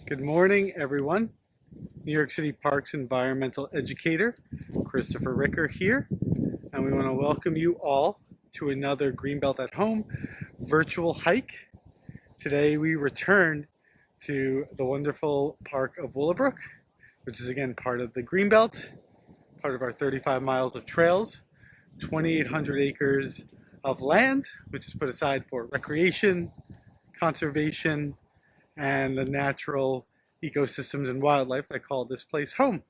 Good morning, everyone. New York City Parks environmental educator Christopher Ricker here, and we want to welcome you all to another Greenbelt at Home virtual hike. Today we return to the wonderful park of Willowbrook, which is again part of the Greenbelt, part of our 35 miles of trails, 2,800 acres of land, which is put aside for recreation, conservation, and the natural ecosystems and wildlife that call this place home.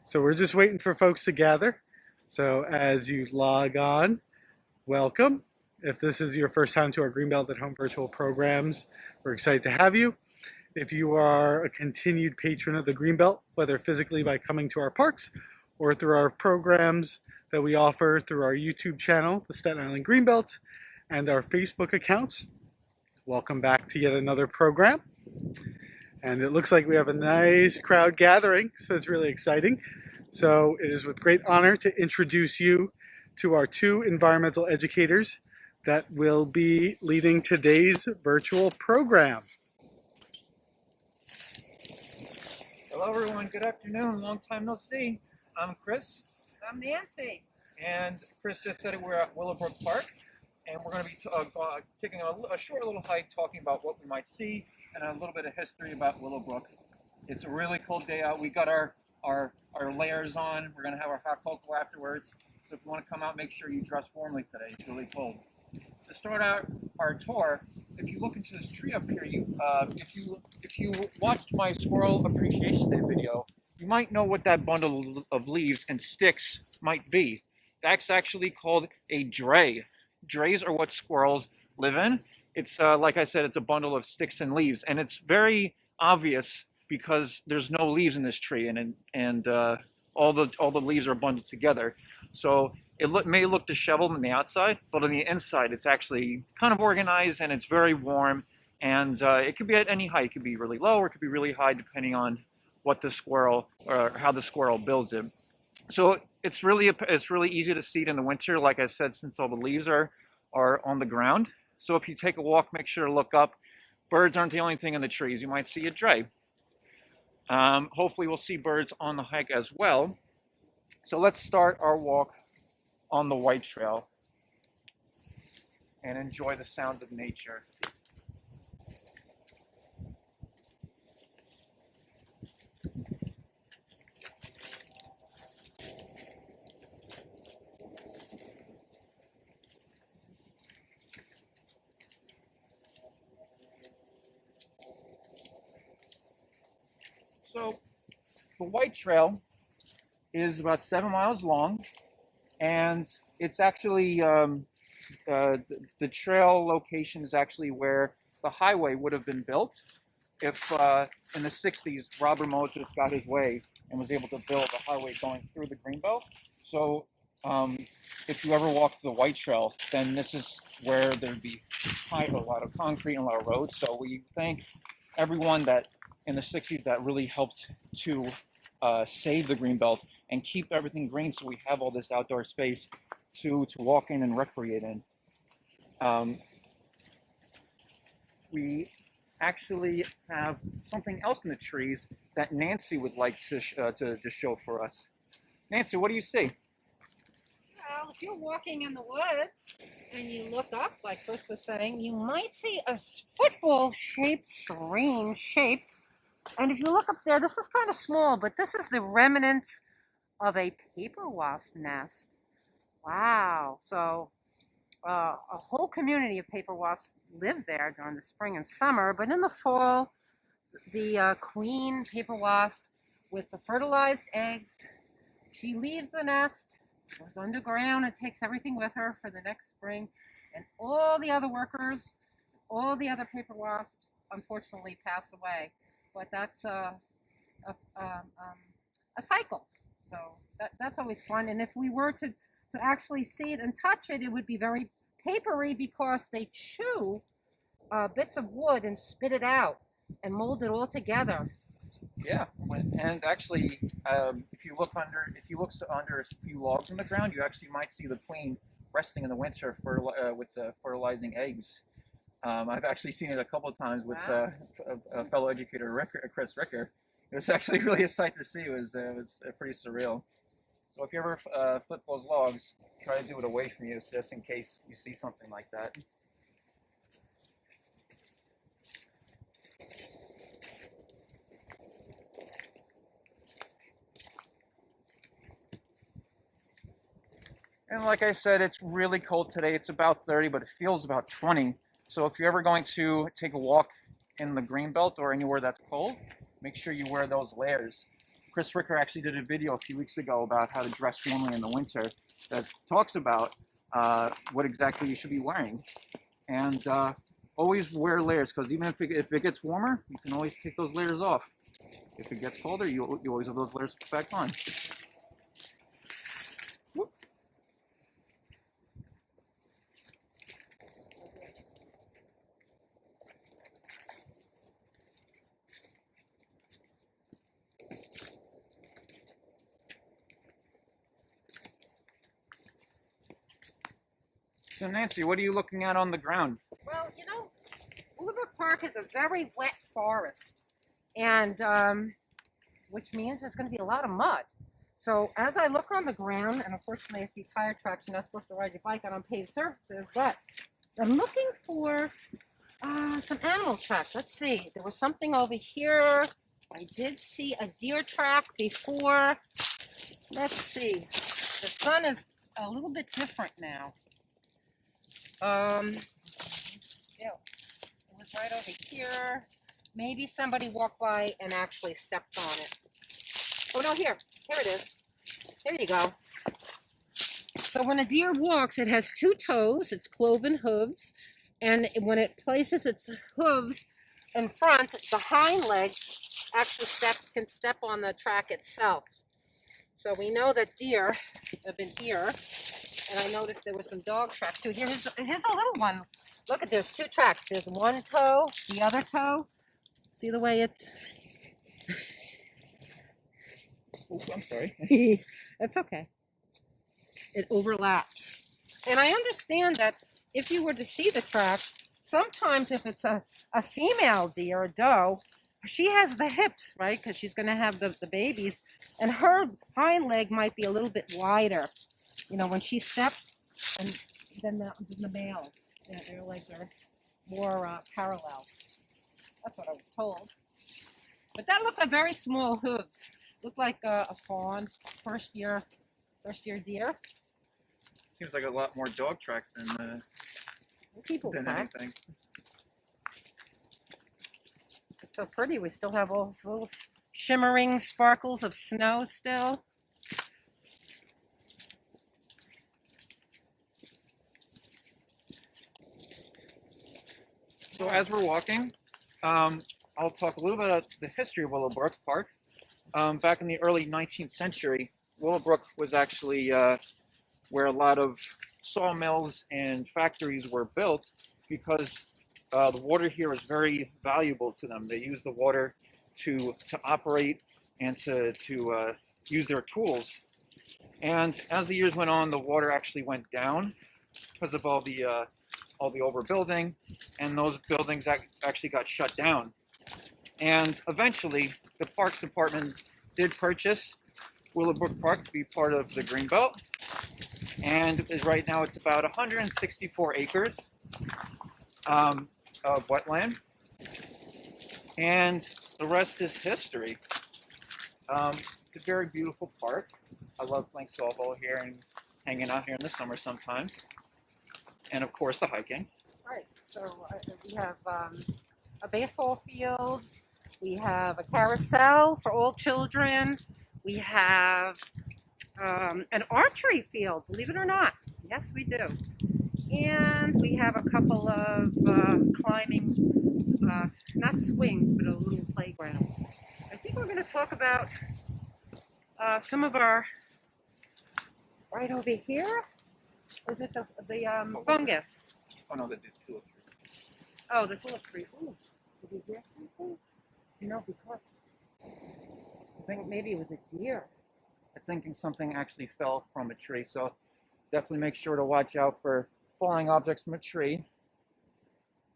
So we're just waiting for folks to gather. So as you log on, welcome. If this is your first time to our Greenbelt at Home virtual programs, we're excited to have you. If you are a continued patron of the Greenbelt, whether physically by coming to our parks or through our programs that we offer through our YouTube channel, the Staten Island Greenbelt, and our Facebook accounts, welcome back to yet another program. And it looks like we have a nice crowd gathering, so it's really exciting. So it is with great honor to introduce you to our two environmental educators that will be leading today's virtual program. Hello everyone, good afternoon, long time no see. I'm Chris. I'm Nancy. And Chris just said we're at Willowbrook Park, and we're going to be taking a short little hike talking about what we might see and a little bit of history about Willowbrook. It's a really cold day out. We got our layers on. We're going to have our hot cocoa afterwards. So if you want to come out, make sure you dress warmly today. It's really cold. To start out our tour, if you look into this tree up here, if you watched my Squirrel Appreciation Day video, you might know what that bundle of leaves and sticks might be. That's actually called a dray. Drays are what squirrels live in. It's like I said, it's a bundle of sticks and leaves, and it's very obvious because there's no leaves in this tree, and all the leaves are bundled together. So it may look disheveled on the outside, but on the inside, it's actually kind of organized, and it's very warm. And it could be at any height. It could be really low, or it could be really high, depending on what the squirrel or how the squirrel builds it. So it's really easy to see it in the winter, like I said, since all the leaves are on the ground. So if you take a walk, make sure to look up. Birds aren't the only thing in the trees. You might see a dray. Hopefully we'll see birds on the hike as well. So let's start our walk on the White Trail and enjoy the sound of nature. So the White Trail is about 7 miles long, and it's actually the trail location is actually where the highway would have been built if in the 60s Robert Moses got his way and was able to build a highway going through the Greenbelt. So if you ever walk the White Trail, then this is where there'd be a lot of concrete and a lot of roads. So we thank everyone that in the 60s that really helped to save the Greenbelt and keep everything green, so we have all this outdoor space to walk in and recreate in. We actually have something else in the trees that Nancy would like to show for us. Nancy, what do you see? Well, if you're walking in the woods and you look up, like Chris was saying, you might see a football-shaped, strange shape. And if you look up there, this is kind of small, but this is the remnants of a paper wasp nest. Wow. So a whole community of paper wasps live there during the spring and summer, but in the fall, the queen paper wasp with the fertilized eggs, she leaves the nest, goes underground, and takes everything with her for the next spring. And all the other workers, all the other paper wasps, unfortunately pass away. But that's a cycle. So that's always fun. And if we were to actually see it and touch it, it would be very papery because they chew bits of wood and spit it out and mold it all together. Yeah, and actually, if you look under a few logs in the ground, you actually might see the queen resting in the winter with the fertilizing eggs. I've actually seen it a couple of times with Wow. a fellow educator, Chris Ricker. It was actually really a sight to see. It was pretty surreal. So if you ever flip those logs, try to do it away from you, just in case you see something like that. And like I said, it's really cold today. It's about 30, but it feels about 20. So if you're ever going to take a walk in the Greenbelt or anywhere that's cold, make sure you wear those layers. Chris Ricker actually did a video a few weeks ago about how to dress warmly in the winter that talks about what exactly you should be wearing. And always wear layers, because even if it gets warmer, you can always take those layers off. If it gets colder, you always have those layers back on. So Nancy, what are you looking at on the ground? Well, Willowbrook Park is a very wet forest, and which means there's going to be a lot of mud. So as I look on the ground, and unfortunately I see tire tracks, you're not supposed to ride your bike on unpaved surfaces, but I'm looking for some animal tracks. Let's see, there was something over here. I did see a deer track before. Let's see, the sun is a little bit different now. Yeah, it was right over here. Maybe somebody walked by and actually stepped on it. Oh no, here it is. There you go. So when a deer walks, it has two toes, it's cloven hooves, and when it places its hooves in front, the hind leg actually can step on the track itself. So we know that deer have been here, and I noticed there was some dog tracks too. Here's a little one. Look at, there's two tracks. There's one toe, the other toe. See the way it's... Oh, I'm sorry. That's okay. It overlaps. And I understand that if you were to see the track, sometimes if it's a female deer, a doe, she has the hips, right? Because she's going to have the babies. And her hind leg might be a little bit wider, when she steps, and then the male. Yeah, their legs are more parallel. That's what I was told. But that looked like very small hooves. Looked like a fawn, first year deer. Seems like a lot more dog tracks than anything. It's so pretty. We still have all those little shimmering sparkles of snow still. So as we're walking, I'll talk a little bit about the history of Willowbrook Park. Back in the early 19th century, Willowbrook was actually where a lot of sawmills and factories were built, because the water here is very valuable to them. They use the water to operate and to use their tools. And as the years went on, the water actually went down because of all the overbuilding, and those buildings actually got shut down. And eventually, the Parks Department did purchase Willowbrook Park to be part of the Greenbelt. And right now it's about 164 acres of wetland. And the rest is history. It's a very beautiful park. I love playing softball here and hanging out here in the summer sometimes. And of course the hiking. Right, so we have a baseball field, we have a carousel for all children, we have an archery field, believe it or not. Yes, we do. And we have a couple of climbing, not swings, but a little playground. I think we're going to talk about some of our, right over here. Is it the fungus? Oh no, the tulip tree. Oh, the tulip tree. Ooh, did you hear something? Because I think maybe it was a deer. I'm thinking something actually fell from a tree, so definitely make sure to watch out for falling objects from a tree.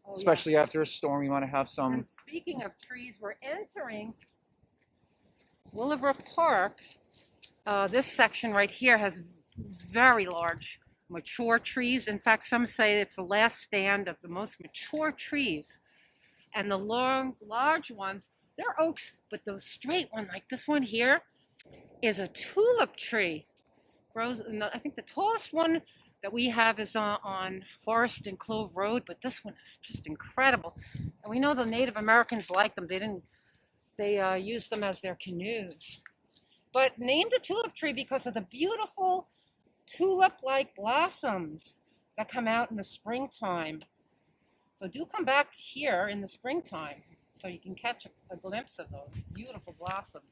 Oh, yeah. especially after a storm. You want to have some. And speaking of trees, we're entering Willowbrook Park. This section right here has very large, mature trees. In fact, some say it's the last stand of the most mature trees. And the long, large ones, they're oaks, but the straight one, like this one here, is a tulip tree. Grows, I think the tallest one that we have is on Forest and Clove Road, but this one is just incredible. And we know the Native Americans like them. They used them as their canoes. But named a tulip tree because of the beautiful tulip-like blossoms that come out in the springtime. So do come back here in the springtime so you can catch a glimpse of those beautiful blossoms.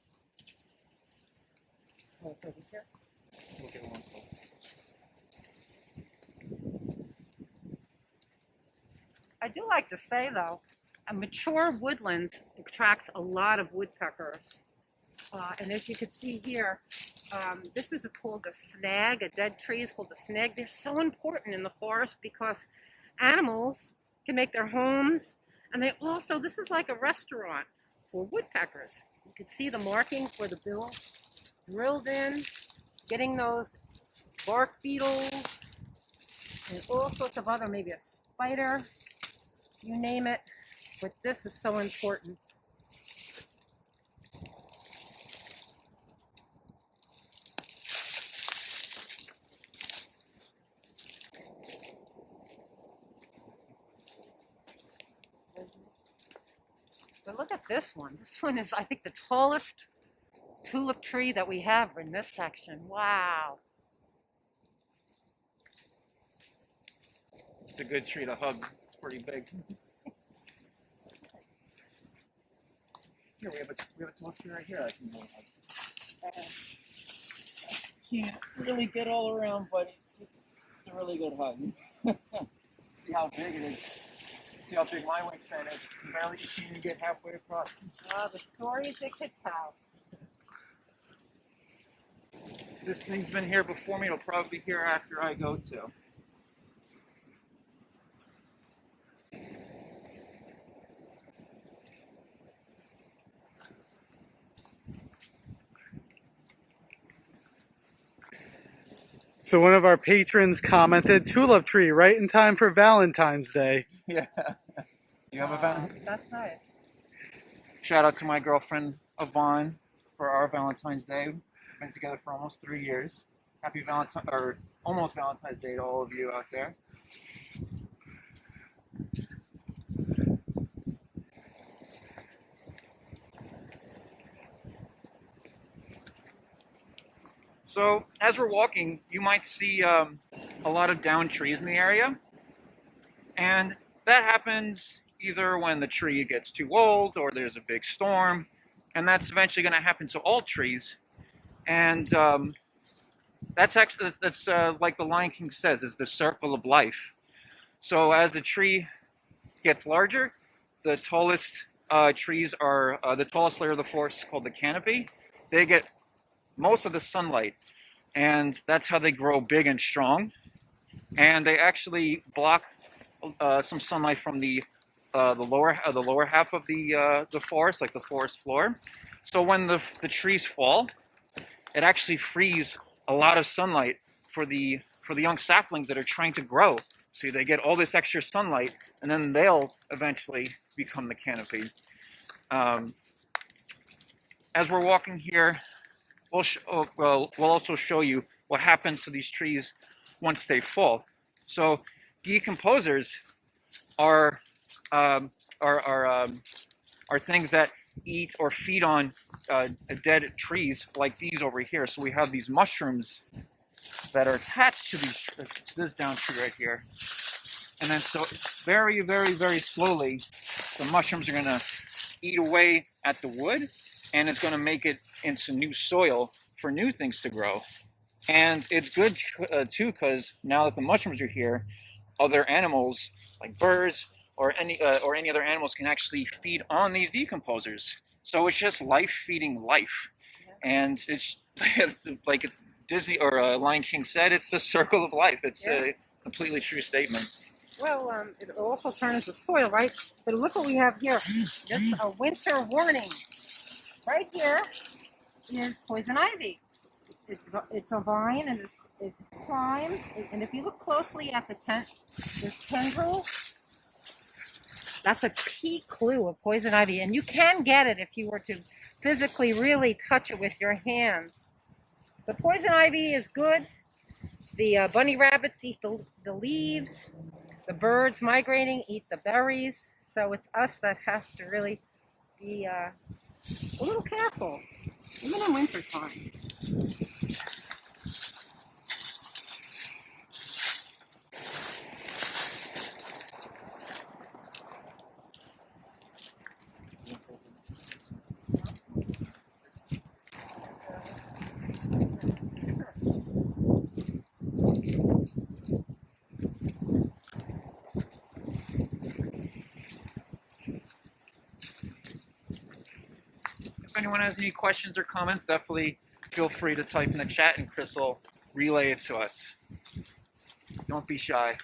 Oh, over here. I do like to say, though, a mature woodland attracts a lot of woodpeckers. And as you can see here, this is called a snag. A dead tree is called a snag. They're so important in the forest because animals can make their homes. And they also, this is like a restaurant for woodpeckers. You can see the marking for the bill drilled in, getting those bark beetles, and all sorts of other, maybe a spider, you name it. But this is so important. But look at this one. This one is, I think, the tallest tulip tree that we have in this section. Wow. It's a good tree to hug. It's pretty big. Here we have a tall tree right here. I can hug. Can't really get all around, but it's a really good hug. See how big it is. See how big my wingspan is. You barely can get halfway across. Wow, the stories they could tell. This thing's been here before me. It'll probably be here after I go too. So one of our patrons commented, tulip tree, right in time for Valentine's Day. Yeah. You have a Valentine? That's nice. Shout out to my girlfriend, Yvonne, for our Valentine's Day. We've been together for almost 3 years. Happy Valentine, or almost Valentine's Day to all of you out there. So as we're walking, you might see a lot of downed trees in the area. And that happens either when the tree gets too old or there's a big storm. And that's eventually going to happen to all trees. And that's like the Lion King says, is the circle of life. So as the tree gets larger, the tallest trees are, the tallest layer of the forest is called the canopy. They get most of the sunlight, and that's how they grow big and strong. And they actually block some sunlight from the lower half of the forest, like the forest floor. So when the trees fall, it actually frees a lot of sunlight for the young saplings that are trying to grow. So they get all this extra sunlight, and then they'll eventually become the canopy. As we're walking here, we'll also show you what happens to these trees once they fall. So decomposers are things that eat or feed on dead trees like these over here. So we have these mushrooms that are attached to this down tree right here. And then so very, very, very slowly, the mushrooms are going to eat away at the wood, and it's going to make it into new soil for new things to grow. And it's good too, because now that the mushrooms are here, other animals like birds or any other animals can actually feed on these decomposers. So it's just life feeding life. And it's like Disney or Lion King said, it's the circle of life. It's a completely true statement. Well, it'll also turn into soil, right? But look what we have here. This a winter warning. Right here is poison ivy. It's a vine and it climbs. And if you look closely at the there's tendrils. That's a key clue of poison ivy. And you can get it if you were to physically really touch it with your hand. The poison ivy is good. The bunny rabbits eat the leaves. The birds migrating eat the berries. So it's us that has to really be a little careful, even in winter time. If anyone has any questions or comments, definitely feel free to type in the chat and Chris will relay it to us. Don't be shy.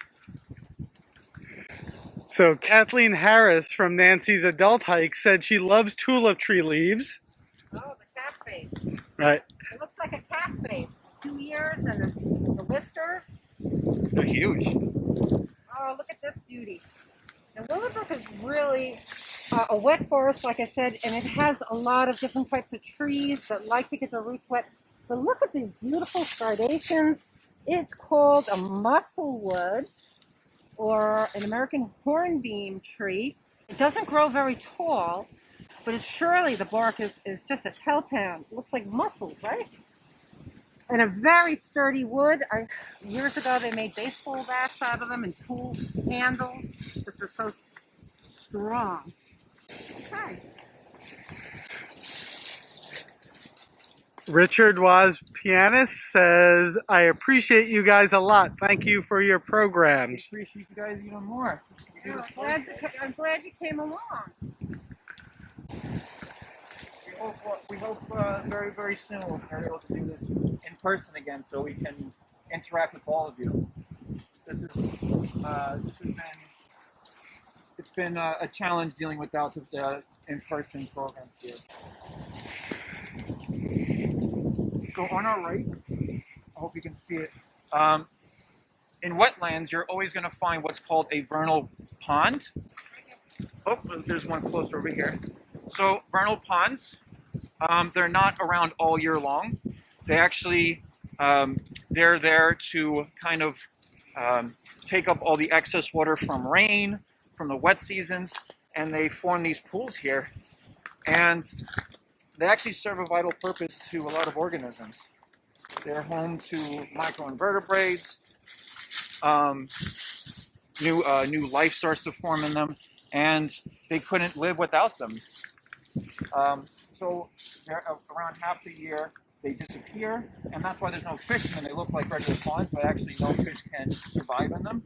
So Kathleen Harris from Nancy's Adult Hike said she loves tulip tree leaves. Oh, the cat face. Right. It looks like a cat face. 2 ears and the whiskers. They're huge. Oh, look at this beauty. And Willowbrook is really a wet forest, like I said, and it has a lot of different types of trees that like to get their roots wet. But look at these beautiful striations. It's called a musclewood, or an American hornbeam tree. It doesn't grow very tall, but it's surely the bark is just a telltale. It looks like mussels, right? And a very sturdy wood. Years ago, they made baseball bats out of them and tool handles because they're so strong. Okay. Richard Was Pianist says, I appreciate you guys a lot. Thank you for your I programs. appreciate you guys even more. Yeah, I'm glad you came along. We hope very, very soon we'll be able to do this in person again so we can interact with all of you. This has been a challenge dealing without the in-person programs here. So on our right, I hope you can see it. In wetlands, you're always going to find what's called a vernal pond. Oh, there's one closer over here. So vernal ponds, they're not around all year long. They actually, they're there to kind of take up all the excess water from rain, from the wet seasons, and they form these pools here. And they actually serve a vital purpose to a lot of organisms. They're home to microinvertebrates. New life starts to form in them, and they couldn't live without them. So they're around half the year they disappear, and that's why there's no fish in them. They look like regular ponds, but actually no fish can survive in them.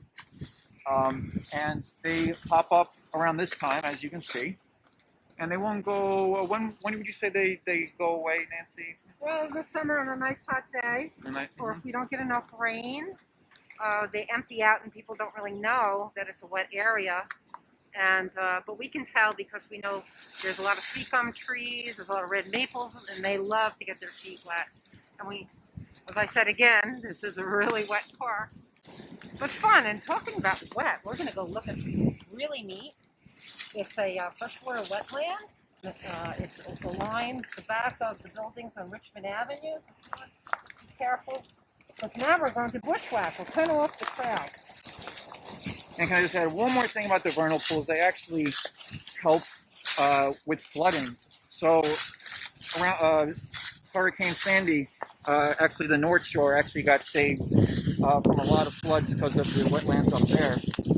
And they pop up around this time, as you can see. And they won't go. When would you say they go away, Nancy? Well, this summer on a nice hot day, or if we don't get enough rain, they empty out, and people don't really know that it's a wet area. And but we can tell because we know there's a lot of sea gum trees, there's a lot of red maples, and they love to get their feet wet. And we, as I said again, this is a really wet park, but fun. And talking about wet, we're going to go look at something really neat. It's a freshwater wetland. It lines the back of the buildings on Richmond Avenue. Be careful, because now we're going to bushwhack. We're kind of off the trail. And can I just add one more thing about the vernal pools? They actually help with flooding. So around Hurricane Sandy, actually the North Shore actually got saved from a lot of floods because of the wetlands up there.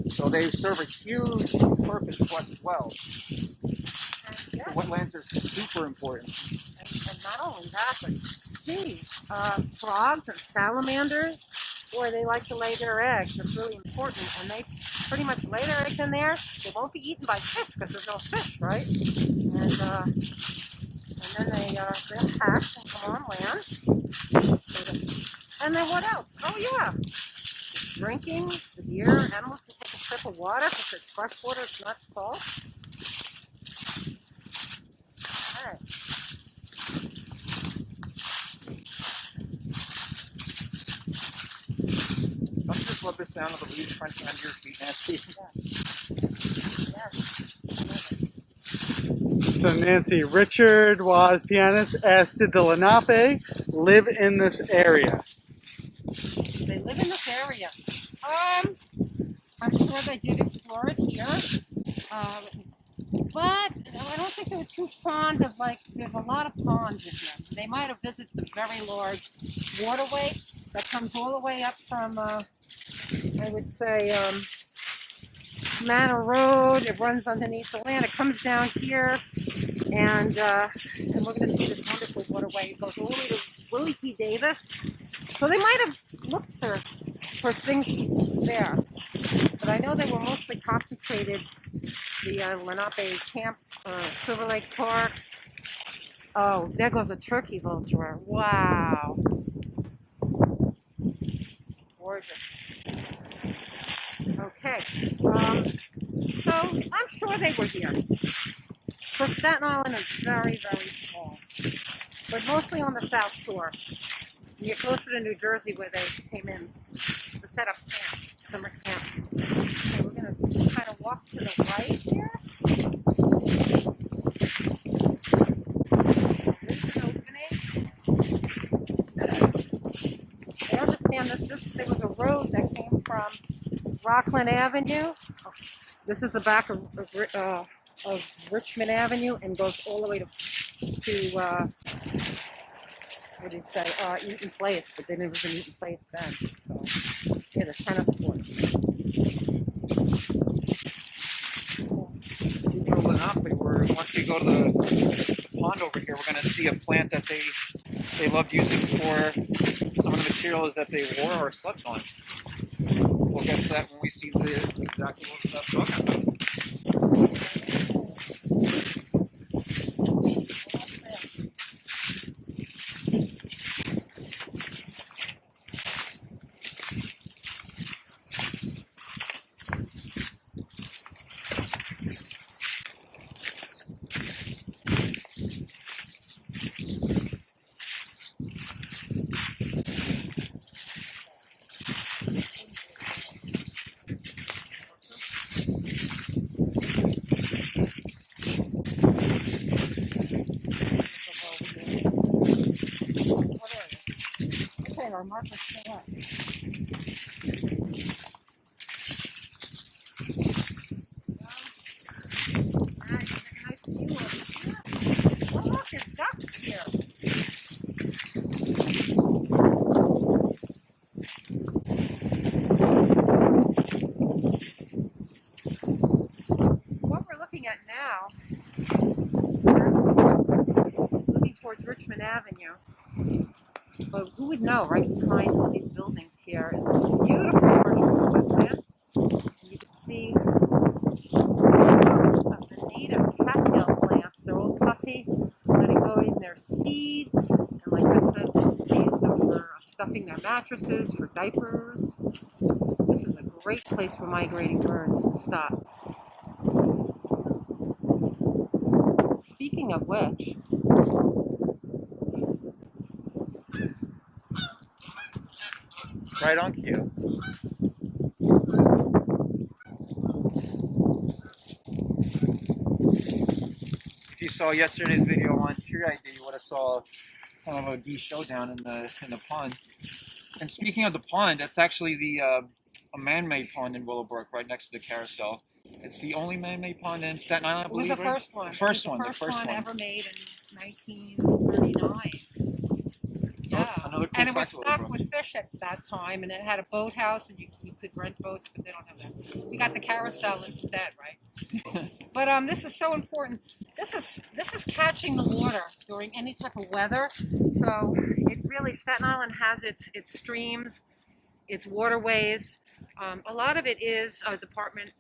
So they serve a huge purpose to us as well. Yeah. The wetlands are super important. And not only that, but geez, frogs and salamanders, boy, they like to lay their eggs. It's really important. And they pretty much lay their eggs in there. They won't be eaten by fish because there's no fish, right? And then they'll hatch and come on land. And then what else? Oh, yeah. Drinking, the deer, animals can take a trip the water because it's fresh water, it's not salt. All right. Don't you just love the sound of the leaves crunching under your feet, Nancy? So Nancy, Richard was pianist, asked, did the Lenape live in this area? They live in this area. I'm sure they did explore it here. But I don't think they were too fond of, like, there's a lot of ponds in here. They might have visited the very large waterway that comes all the way up from, I would say, Manor Road. It runs underneath the land. It comes down here, and we're going to see this wonderful waterway. It goes all the way to Willie P. Davis. So they might have looked for things there. But I know they were mostly concentrated, the Lenape Camp, Silver Lake Park. Oh, there goes a turkey vulture. Wow. Gorgeous. Okay. So I'm sure they were here. But Staten Island is very, very small. But mostly on the South Shore. And you're closer to New Jersey where they came in to set up camp, summer camp. So we're going to kind of walk to the right here. There's an opening. I understand there was a road that came from Rockland Avenue. This is the back of Richmond Avenue and goes all the way to what do you say, Eaton Place, but they never been Eaton Place then. So, yeah, the tennis courts. Once we go to the pond over here, we're going to see a plant that they loved using for some of the materials that they wore or slept on. We'll get to that when we see exactly what that's talking about. Our marker's still up. Nice view over here. Oh, look, there's ducks here. What we're looking at now, looking towards Richmond Avenue. But who would know, right behind all these buildings here is a beautiful commercial wetland. You can see the native cattail plants. They're all puffy, letting go in their seeds. And like I said, these are for stuffing their mattresses, for diapers. This is a great place for migrating birds to stop. Speaking of which, Right on cue. If you saw yesterday's video on Tree ID, you would have saw kind of a geese showdown in the pond. And speaking of the pond, that's actually a man-made pond in Willowbrook, right next to the carousel. It's the only man-made pond in Staten Island, I believe. It was the first one. The first one. The first one ever made in 1939. Yeah, another cool and it was fact stocked with fish at that time, and it had a boathouse, and you could rent boats, but they don't have that. We got the carousel instead, right? But this is so important. This is catching the water during any type of weather. So it really, Staten Island has its streams, its waterways. A lot of it is Department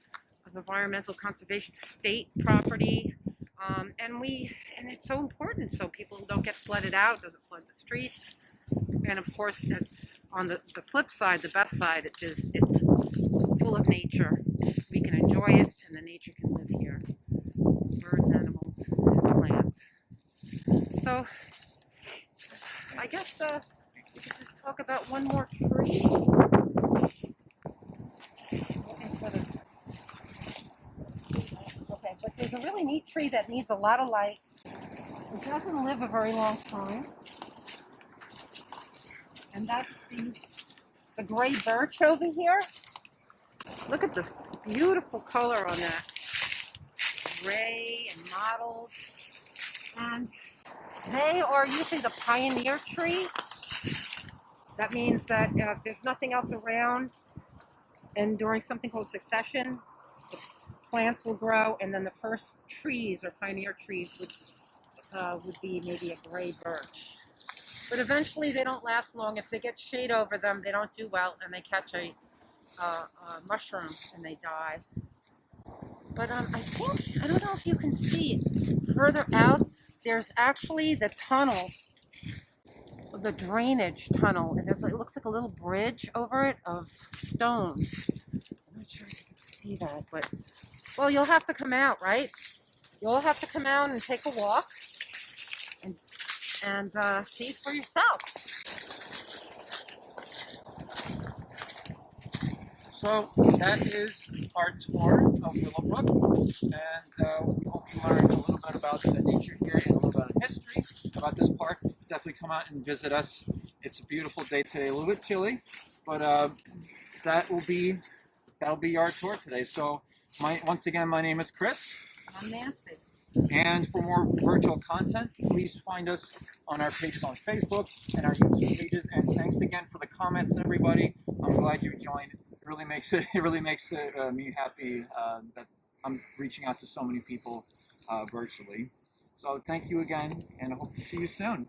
of Environmental Conservation state property. And it's so important so people don't get flooded out, doesn't flood the streets. And of course, on the flip side, the best side, it's full of nature. we can enjoy it and the nature can live here. Birds, animals, and plants. So I guess we could just talk about one more tree. Okay, but there's a really neat tree that needs a lot of light. It doesn't live a very long time. And that's the gray birch over here. Look at the beautiful color on that. Gray and mottled. And they are usually the pioneer tree. That means that if there's nothing else around, and during something called succession, the plants will grow, and then the first trees or pioneer trees would be maybe a gray birch. But eventually they don't last long. If they get shade over them, they don't do well, and they catch a mushroom and they die. But I don't know if you can see further out, there's actually the tunnel, the drainage tunnel, and it looks like a little bridge over it of stone. I'm not sure if you can see that, but, well, you'll have to come out, right? You'll have to come out and take a walk and see for yourself. So that is our tour of Willowbrook, and we hope you learned a little bit about the nature here and a little bit of history about this park. Definitely come out and visit us. It's a beautiful day today, a little bit chilly, but that'll be our tour today. So once again, my name is Chris. I'm Nancy. And for more virtual content, please find us on our pages on Facebook and our YouTube pages. And thanks again for the comments, everybody. I'm glad you joined. It really makes me happy that I'm reaching out to so many people virtually. So thank you again, and I hope to see you soon.